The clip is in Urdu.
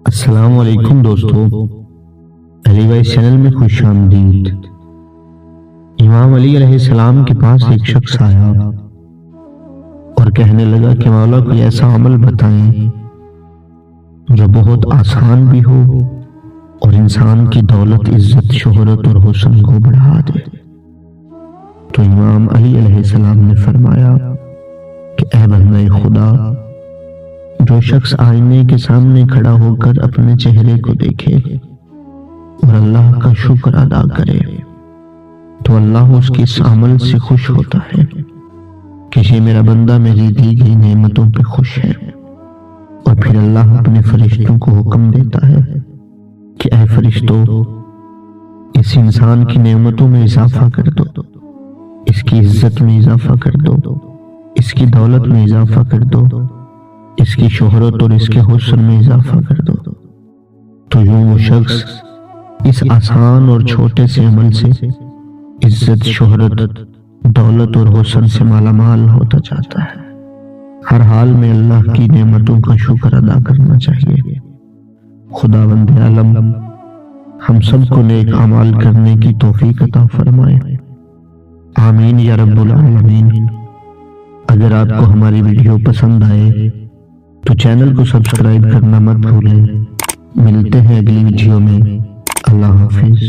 السلام علیکم دوستو، علی وائس چینل میں خوش آمدید۔ امام علی علیہ السلام کے پاس ایک شخص آیا اور کہنے لگا کہ مولا کوئی ایسا عمل بتائیں جو بہت آسان بھی ہو اور انسان کی دولت، عزت، شہرت اور حسن کو بڑھا دے۔ تو امام علی علیہ السلام نے فرمایا کہ اے بندہ خدا، جو شخص آئینے کے سامنے کھڑا ہو کر اپنے چہرے کو دیکھے اور اللہ کا شکر ادا کرے تو اللہ اس کے اس عمل سے خوش ہوتا ہے کہ یہ میرا بندہ میری دی گئی نعمتوں پہ خوش ہے، اور پھر اللہ اپنے فرشتوں کو حکم دیتا ہے کہ اے فرشتوں، اس انسان کی نعمتوں میں اضافہ کر دو، اس کی عزت میں اضافہ کر دو، اس کی دولت میں اضافہ کر دو، اس کی شہرت اور اس کے حسن میں اضافہ کر دو۔ تو یوں وہ شخص اس آسان اور چھوٹے سے عمل سے عزت، شہرت، دولت اور حسن سے مالا مال ہوتا جاتا ہے۔ ہر حال میں اللہ کی نعمتوں کا شکر ادا کرنا چاہیے۔ خداوند عالم ہم سب کو نیک اعمال کرنے کی توفیق عطا فرمائے، آمین یا رب العالمین۔ اگر آپ کو ہماری ویڈیو پسند آئے تو چینل کو سبسکرائب کرنا مت بھولیں۔ ملتے ہیں اگلی ویڈیو میں۔ اللہ حافظ۔